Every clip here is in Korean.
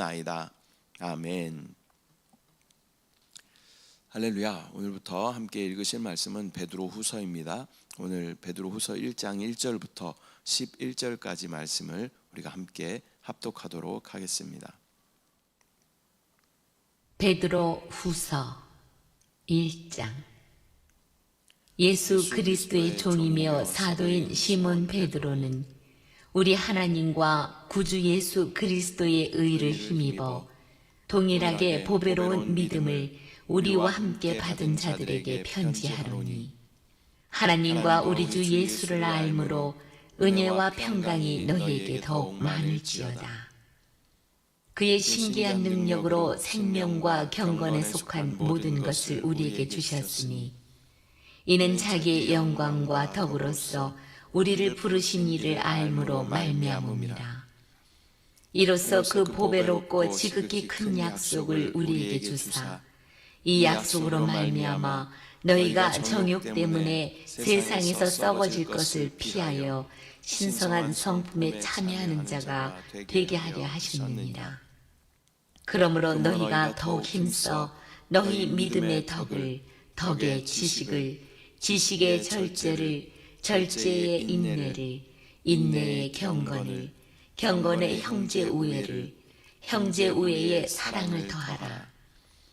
기도하옵나이다. 아멘. 할렐루야. 오늘부터 함께 읽으실 말씀은 베드로후서입니다. 오늘 베드로후서 1장 1절부터 11절까지 말씀을 우리가 함께 합독하도록 하겠습니다. 베드로후서 1장. 예수 그리스도의 종이며 사도인 시몬 베드로는 우리 하나님과 구주 예수 그리스도의 의를 힘입어 동일하게 보배로운 믿음을 우리와 함께 받은 자들에게 편지하노니, 하나님과 우리 주 예수를 알므로 은혜와 평강이 너희에게 더욱 많을지어다. 그의 신기한 능력으로 생명과 경건에 속한 모든 것을 우리에게 주셨으니, 이는 자기의 영광과 덕으로서 우리를 부르신 이를 알므로 말미암음이라. 이로써 그 보배롭고 지극히 큰 약속을 우리에게 주사 이 약속으로 말미암아 너희가 정욕 때문에 세상에서 썩어질 것을 피하여 신성한 성품에 참여하는 자가 되게 하려 하셨느니라. 그러므로 너희가 더욱 힘써 너희 믿음의 덕을, 덕의 지식을, 지식의 절제를, 절제의 인내를, 인내의 경건을, 경건의 형제 우애를, 형제 우애의 사랑을 더하라.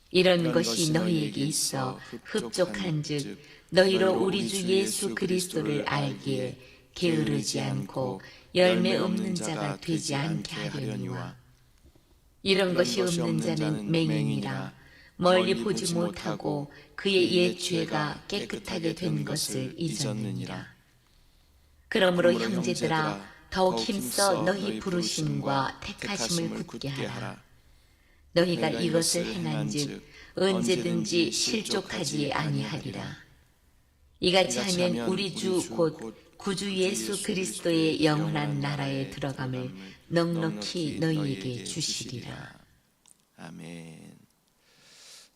이런 것이 너희에게 있어 흡족한즉 너희로 우리 주 예수 그리스도를 알기에 게으르지 않고 열매 없는 자가 되지 않게 하려니와. 이런 것이 없는 자는 맹인이라 멀리 보지 못하고 그의 옛 죄가 깨끗하게 된 것을 잊었느니라. 그러므로 형제들아, 더욱 힘써 너희 부르심과 택하심을 굳게 하라. 너희가 이것을 행한즉 언제든지 실족하지 아니하리라. 이같이 하면 우리 주 곧 구주 예수 그리스도의 영원한 나라에 들어감을 넉넉히 너희에게 주시리라. 아멘.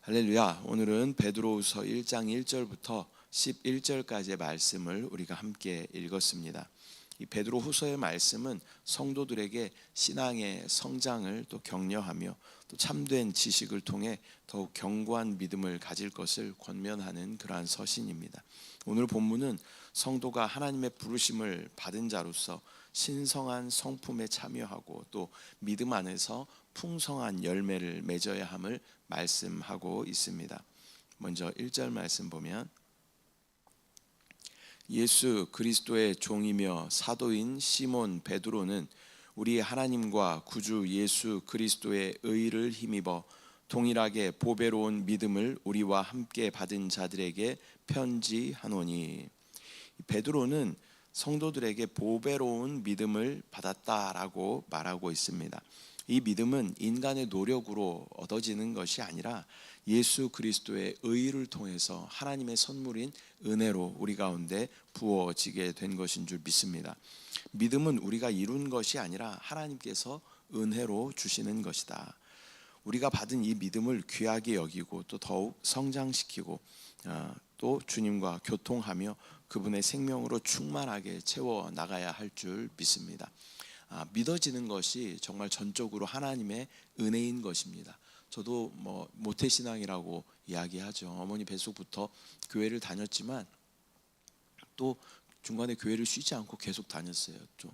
할렐루야. 오늘은 베드로후서 1장 1절부터 11절까지의 말씀을 우리가 함께 읽었습니다. 이 베드로후서의 말씀은 성도들에게 신앙의 성장을 또 격려하며 또 참된 지식을 통해 더욱 견고한 믿음을 가질 것을 권면하는 그러한 서신입니다. 오늘 본문은 성도가 하나님의 부르심을 받은 자로서 신성한 성품에 참여하고 또 믿음 안에서 풍성한 열매를 맺어야 함을 말씀하고 있습니다. 먼저 1절 말씀 보면, 예수 그리스도의 종이며 사도인 시몬 베드로는 우리 하나님과 구주 예수 그리스도의 의를 힘입어 동일하게 보배로운 믿음을 우리와 함께 받은 자들에게 편지하노니. 베드로는 성도들에게 보배로운 믿음을 받았다라고 말하고 있습니다. 이 믿음은 인간의 노력으로 얻어지는 것이 아니라 예수 그리스도의 의를 통해서 하나님의 선물인 은혜로 우리 가운데 부어지게 된 것인 줄 믿습니다. 믿음은 우리가 이룬 것이 아니라 하나님께서 은혜로 주시는 것이다. 우리가 받은 이 믿음을 귀하게 여기고 또 더욱 성장시키고 또 주님과 교통하며 그분의 생명으로 충만하게 채워 나가야 할 줄 믿습니다. 믿어지는 것이 정말 전적으로 하나님의 은혜인 것입니다. 저도 모태신앙이라고 이야기하죠. 어머니 뱃속부터 교회를 다녔지만 또 중간에 교회를 쉬지 않고 계속 다녔어요. 좀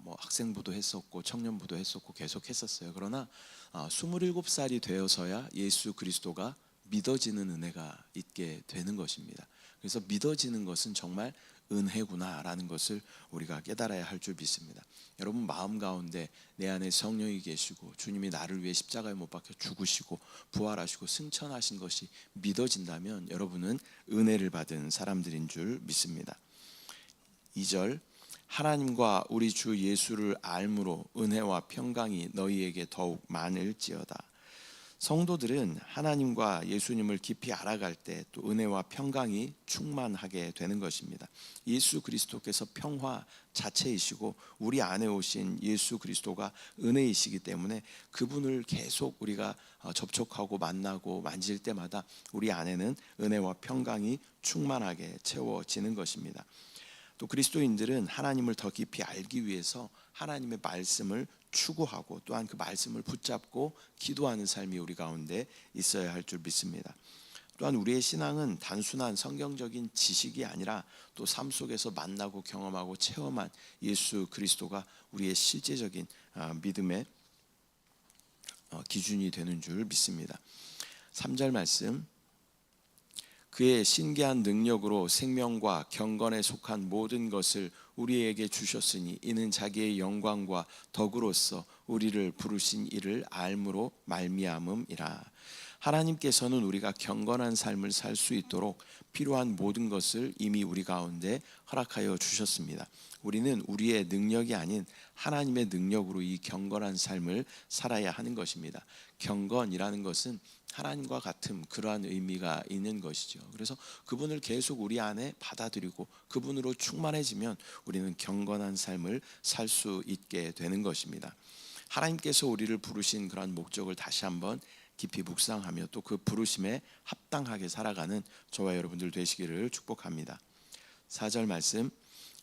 학생부도 했었고 청년부도 했었고 계속 했었어요. 그러나 27살이 되어서야 예수 그리스도가 믿어지는 은혜가 있게 되는 것입니다. 그래서 믿어지는 것은 정말 은혜구나라는 것을 우리가 깨달아야 할 줄 믿습니다. 여러분 마음 가운데 내 안에 성령이 계시고 주님이 나를 위해 십자가에 못 박혀 죽으시고 부활하시고 승천하신 것이 믿어진다면 여러분은 은혜를 받은 사람들인 줄 믿습니다. 2절, 하나님과 우리 주 예수를 알므로 은혜와 평강이 너희에게 더욱 많을지어다. 성도들은 하나님과 예수님을 깊이 알아갈 때 또 은혜와 평강이 충만하게 되는 것입니다. 예수 그리스도께서 평화 자체이시고 우리 안에 오신 예수 그리스도가 은혜이시기 때문에 그분을 계속 우리가 접촉하고 만나고 만질 때마다 우리 안에는 은혜와 평강이 충만하게 채워지는 것입니다. 또 그리스도인들은 하나님을 더 깊이 알기 위해서 하나님의 말씀을 추구하고 또한 그 말씀을 붙잡고 기도하는 삶이 우리 가운데 있어야 할 줄 믿습니다. 또한 우리의 신앙은 단순한 성경적인 지식이 아니라 또 삶 속에서 만나고 경험하고 체험한 예수 그리스도가 우리의 실제적인 믿음의 기준이 되는 줄 믿습니다. 3절 말씀, 그의 신기한 능력으로 생명과 경건에 속한 모든 것을 우리에게 주셨으니 이는 자기의 영광과 덕으로서 우리를 부르신 이를 알므로 말미암음이라. 하나님께서는 우리가 경건한 삶을 살 수 있도록 필요한 모든 것을 이미 우리 가운데 허락하여 주셨습니다. 우리는 우리의 능력이 아닌 하나님의 능력으로 이 경건한 삶을 살아야 하는 것입니다. 경건이라는 것은 하나님과 같은 그러한 의미가 있는 것이죠. 그래서 그분을 계속 우리 안에 받아들이고 그분으로 충만해지면 우리는 경건한 삶을 살 수 있게 되는 것입니다. 하나님께서 우리를 부르신 그러한 목적을 다시 한번 깊이 묵상하며 또 그 부르심에 합당하게 살아가는 저와 여러분들 되시기를 축복합니다. 4절 말씀,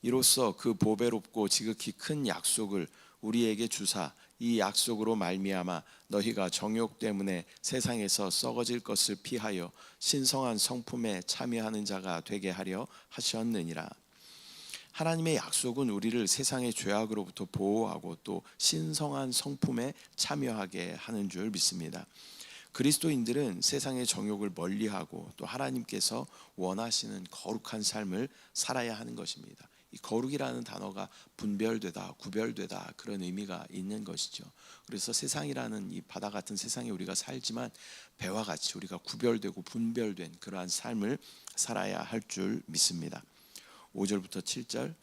이로써 그 보배롭고 지극히 큰 약속을 우리에게 주사 이 약속으로 말미암아 너희가 정욕 때문에 세상에서 썩어질 것을 피하여 신성한 성품에 참여하는 자가 되게 하려 하셨느니라. 하나님의 약속은 우리를 세상의 죄악으로부터 보호하고 또 신성한 성품에 참여하게 하는 줄 믿습니다. 그리스도인들은 세상의 정욕을 멀리하고 또 하나님께서 원하시는 거룩한 삶을 살아야 하는 것입니다. 이 거룩이라는 단어가 분별되다, 구별되다 그런 의미가 있는 것이죠. 그래서 세상이라는 이 바다 같은 세상에 우리가 살지만 배와 같이 우리가 구별되고 분별된 그러한 삶을 살아야 할 줄 믿습니다. 5절부터 7절,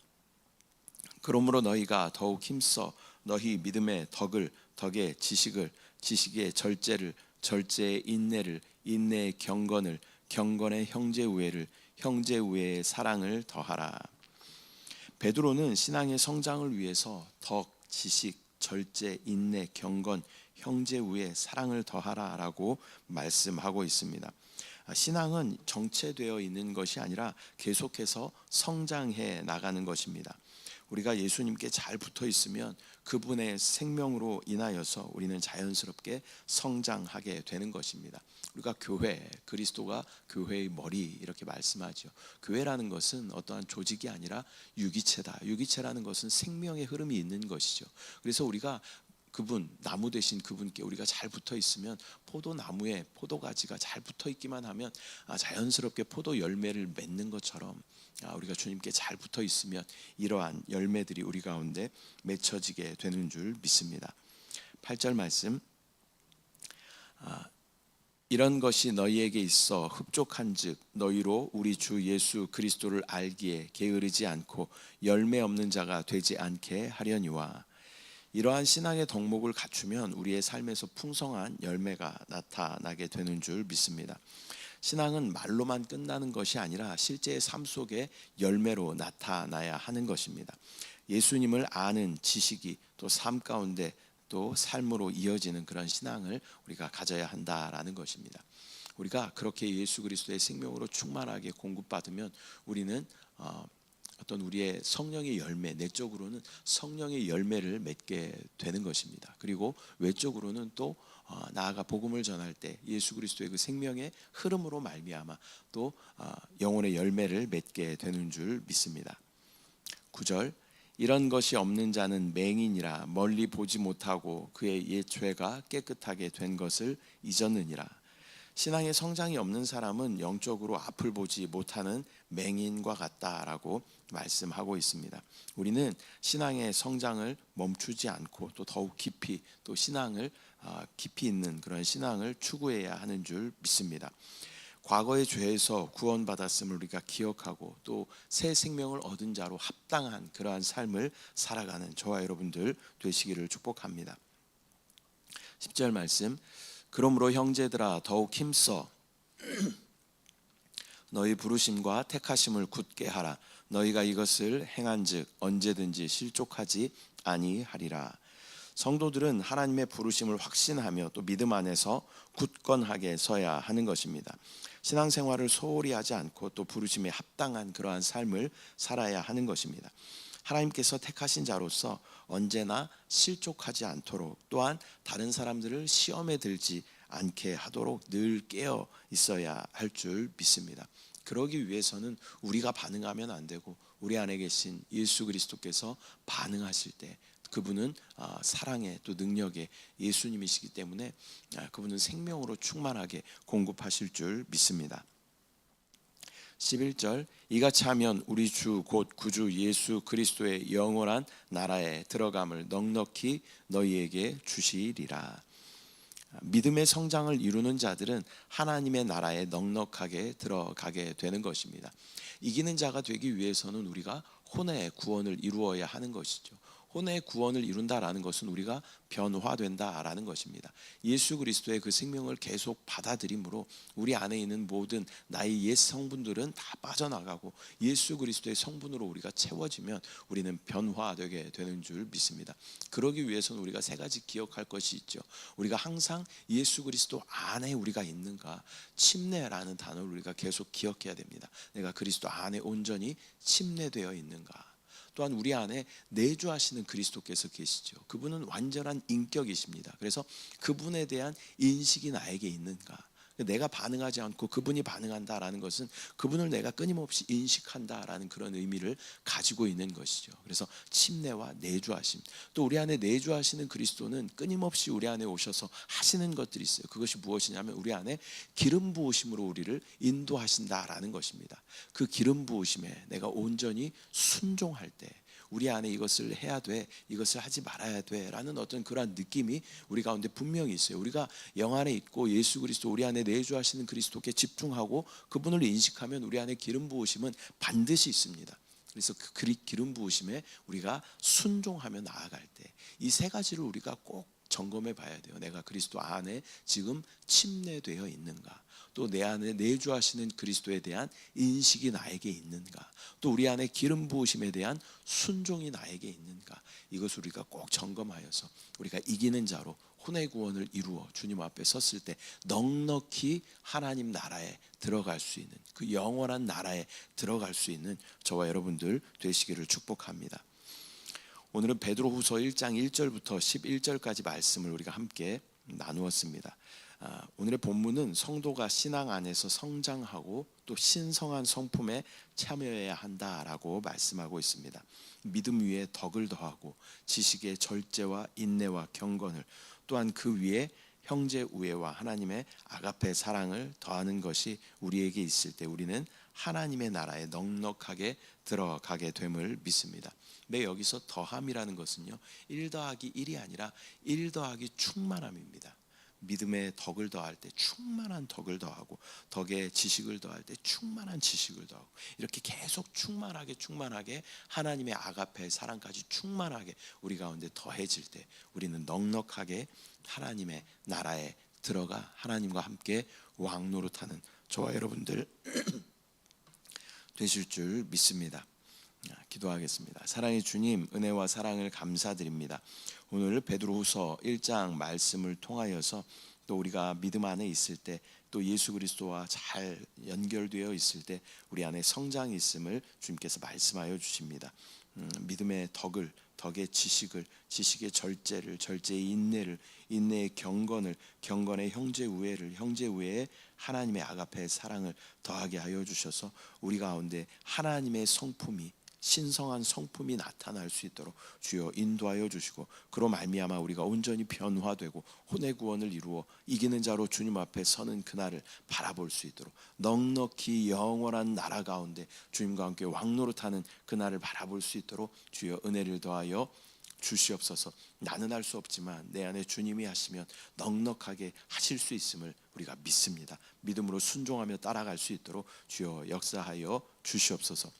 그러므로 너희가 더욱 힘써 너희 믿음의 덕을, 덕의 지식을, 지식의 절제를, 절제의 인내를, 인내의 경건을, 경건의 형제우애를, 형제우애의 사랑을 더하라. 베드로는 신앙의 성장을 위해서 덕, 지식, 절제, 인내, 경건, 형제우애, 사랑을 더하라라고 말씀하고 있습니다. 신앙은 정체되어 있는 것이 아니라 계속해서 성장해 나가는 것입니다. 우리가 예수님께 잘 붙어 있으면 그분의 생명으로 인하여서 우리는 자연스럽게 성장하게 되는 것입니다. 우리가 교회, 그리스도가 교회의 머리 이렇게 말씀하죠. 교회라는 것은 어떠한 조직이 아니라 유기체다. 유기체라는 것은 생명의 흐름이 있는 것이죠. 그래서 우리가 그분, 나무 되신 그분께 우리가 잘 붙어 있으면 포도나무에 포도가지가 잘 붙어 있기만 하면 자연스럽게 포도 열매를 맺는 것처럼 우리가 주님께 잘 붙어 있으면 이러한 열매들이 우리 가운데 맺혀지게 되는 줄 믿습니다. 8절 말씀, 이런 것이 너희에게 있어 흡족한즉 너희로 우리 주 예수 그리스도를 알기에 게으르지 않고 열매 없는 자가 되지 않게 하려니와. 이러한 신앙의 덕목을 갖추면 우리의 삶에서 풍성한 열매가 나타나게 되는 줄 믿습니다. 신앙은 말로만 끝나는 것이 아니라 실제의 삶 속에 열매로 나타나야 하는 것입니다. 예수님을 아는 지식이 또 삶 가운데 또 삶으로 이어지는 그런 신앙을 우리가 가져야 한다라는 것입니다. 우리가 그렇게 예수 그리스도의 생명으로 충만하게 공급받으면 우리는 어떤 우리의 성령의 열매, 내적으로는 성령의 열매를 맺게 되는 것입니다. 그리고 외적으로는 또 나아가 복음을 전할 때 예수 그리스도의 그 생명의 흐름으로 말미암아 또 영혼의 열매를 맺게 되는 줄 믿습니다. 9절, 이런 것이 없는 자는 맹인이라 멀리 보지 못하고 그의 옛 죄가 깨끗하게 된 것을 잊었느니라. 신앙의 성장이 없는 사람은 영적으로 앞을 보지 못하는 맹인과 같다라고 말씀하고 있습니다. 우리는 신앙의 성장을 멈추지 않고 또 더욱 깊이 또 신앙을 깊이 있는 그런 신앙을 추구해야 하는 줄 믿습니다. 과거의 죄에서 구원받았음을 우리가 기억하고 또 새 생명을 얻은 자로 합당한 그러한 삶을 살아가는 저와 여러분들 되시기를 축복합니다. 10절 말씀, 그러므로 형제들아 더욱 힘써 너희 부르심과 택하심을 굳게 하라. 너희가 이것을 행한즉 언제든지 실족하지 아니하리라. 성도들은 하나님의 부르심을 확신하며 또 믿음 안에서 굳건하게 서야 하는 것입니다. 신앙생활을 소홀히 하지 않고 또 부르심에 합당한 그러한 삶을 살아야 하는 것입니다. 하나님께서 택하신 자로서 언제나 실족하지 않도록, 또한 다른 사람들을 시험에 들지 않게 하도록 늘 깨어 있어야 할 줄 믿습니다. 그러기 위해서는 우리가 반응하면 안 되고 우리 안에 계신 예수 그리스도께서 반응하실 때, 그분은 사랑의 또 능력의 예수님이시기 때문에 그분은 생명으로 충만하게 공급하실 줄 믿습니다. 11절, 이같이 하면 우리 주 곧 구주 예수 그리스도의 영원한 나라에 들어감을 넉넉히 너희에게 주시리라. 믿음의 성장을 이루는 자들은 하나님의 나라에 넉넉하게 들어가게 되는 것입니다. 이기는 자가 되기 위해서는 우리가 혼의 구원을 이루어야 하는 것이죠. 혼의 구원을 이룬다라는 것은 우리가 변화된다라는 것입니다. 예수 그리스도의 그 생명을 계속 받아들임으로 우리 안에 있는 모든 나의 옛 성분들은 다 빠져나가고 예수 그리스도의 성분으로 우리가 채워지면 우리는 변화되게 되는 줄 믿습니다. 그러기 위해서는 우리가 세 가지 기억할 것이 있죠. 우리가 항상 예수 그리스도 안에 우리가 있는가, 침례라는 단어를 우리가 계속 기억해야 됩니다. 내가 그리스도 안에 온전히 침례되어 있는가. 또한 우리 안에 내주하시는 그리스도께서 계시죠. 그분은 완전한 인격이십니다. 그래서 그분에 대한 인식이 나에게 있는가. 내가 반응하지 않고 그분이 반응한다라는 것은 그분을 내가 끊임없이 인식한다라는 그런 의미를 가지고 있는 것이죠. 그래서 침례와 내주하심, 또 우리 안에 내주하시는 그리스도는 끊임없이 우리 안에 오셔서 하시는 것들이 있어요. 그것이 무엇이냐면 우리 안에 기름 부으심으로 우리를 인도하신다라는 것입니다. 그 기름 부으심에 내가 온전히 순종할 때 우리 안에 이것을 해야 돼, 이것을 하지 말아야 돼라는 어떤 그러한 느낌이 우리 가운데 분명히 있어요. 우리가 영 안에 있고 예수 그리스도 우리 안에 내주하시는 그리스도께 집중하고 그분을 인식하면 우리 안에 기름 부으심은 반드시 있습니다. 그래서 그 기름 부으심에 우리가 순종하며 나아갈 때 이 세 가지를 우리가 꼭 점검해 봐야 돼요. 내가 그리스도 안에 지금 침례되어 있는가, 또 내 안에 내주하시는 그리스도에 대한 인식이 나에게 있는가, 또 우리 안에 기름 부으심에 대한 순종이 나에게 있는가. 이것을 우리가 꼭 점검하여서 우리가 이기는 자로 혼의 구원을 이루어 주님 앞에 섰을 때 넉넉히 하나님 나라에 들어갈 수 있는, 그 영원한 나라에 들어갈 수 있는 저와 여러분들 되시기를 축복합니다. 오늘은 베드로후서 1장 1절부터 11절까지 말씀을 우리가 함께 나누었습니다. 오늘의 본문은 성도가 신앙 안에서 성장하고 또 신성한 성품에 참여해야 한다라고 말씀하고 있습니다. 믿음 위에 덕을 더하고 지식의 절제와 인내와 경건을, 또한 그 위에 형제 우애와 하나님의 아가페 사랑을 더하는 것이 우리에게 있을 때 우리는 하나님의 나라에 넉넉하게 들어가게 됨을 믿습니다. 근데 여기서 더함이라는 것은요, 1 더하기 1이 아니라 1 더하기 충만함입니다. 믿음의 덕을 더할 때 충만한 덕을 더하고, 덕의 지식을 더할 때 충만한 지식을 더하고, 이렇게 계속 충만하게 하나님의 아가페 사랑까지 충만하게 우리 가운데 더해질 때 우리는 넉넉하게 하나님의 나라에 들어가 하나님과 함께 왕노릇하는 저와 여러분들 되실 줄 믿습니다. 기도하겠습니다. 사랑의 주님, 은혜와 사랑을 감사드립니다. 오늘 베드로후서 1장 말씀을 통하여서 또 우리가 믿음 안에 있을 때, 또 예수 그리스도와 잘 연결되어 있을 때 우리 안에 성장이 있음을 주님께서 말씀하여 주십니다. 믿음의 덕을, 덕의 지식을, 지식의 절제를, 절제의 인내를, 인내의 경건을, 경건의 형제 우애를, 형제 우애의 하나님의 아가페의 사랑을 더하게 하여 주셔서 우리 가운데 하나님의 성품이, 신성한 성품이 나타날 수 있도록 주여 인도하여 주시고, 그로 말미암아 우리가 온전히 변화되고 혼의 구원을 이루어 이기는 자로 주님 앞에 서는 그날을 바라볼 수 있도록, 넉넉히 영원한 나라 가운데 주님과 함께 왕노릇하는 그날을 바라볼 수 있도록 주여 은혜를 더하여 주시옵소서. 나는 할 수 없지만 내 안에 주님이 하시면 넉넉하게 하실 수 있음을 우리가 믿습니다. 믿음으로 순종하며 따라갈 수 있도록 주여 역사하여 주시옵소서.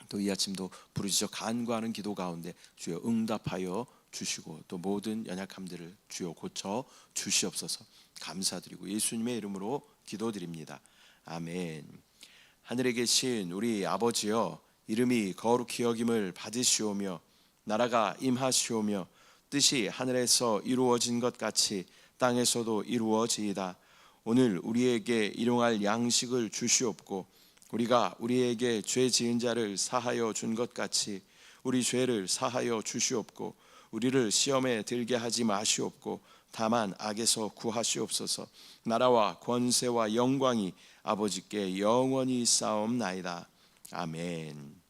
또 이 아침도 부르짖어 간구하는 기도 가운데 주여 응답하여 주시고, 또 모든 연약함들을 주여 고쳐 주시옵소서. 감사드리고 예수님의 이름으로 기도드립니다. 아멘. 하늘에 계신 우리 아버지여, 이름이 거룩히 여김을 받으시오며 나라가 임하시오며 뜻이 하늘에서 이루어진 것 같이 땅에서도 이루어지이다. 오늘 우리에게 일용할 양식을 주시옵고 우리가 우리에게 죄 지은 자를 사하여 준 것 같이 우리 죄를 사하여 주시옵고 우리를 시험에 들게 하지 마시옵고 다만 악에서 구하시옵소서. 나라와 권세와 영광이 아버지께 영원히 있사옵나이다. 아멘.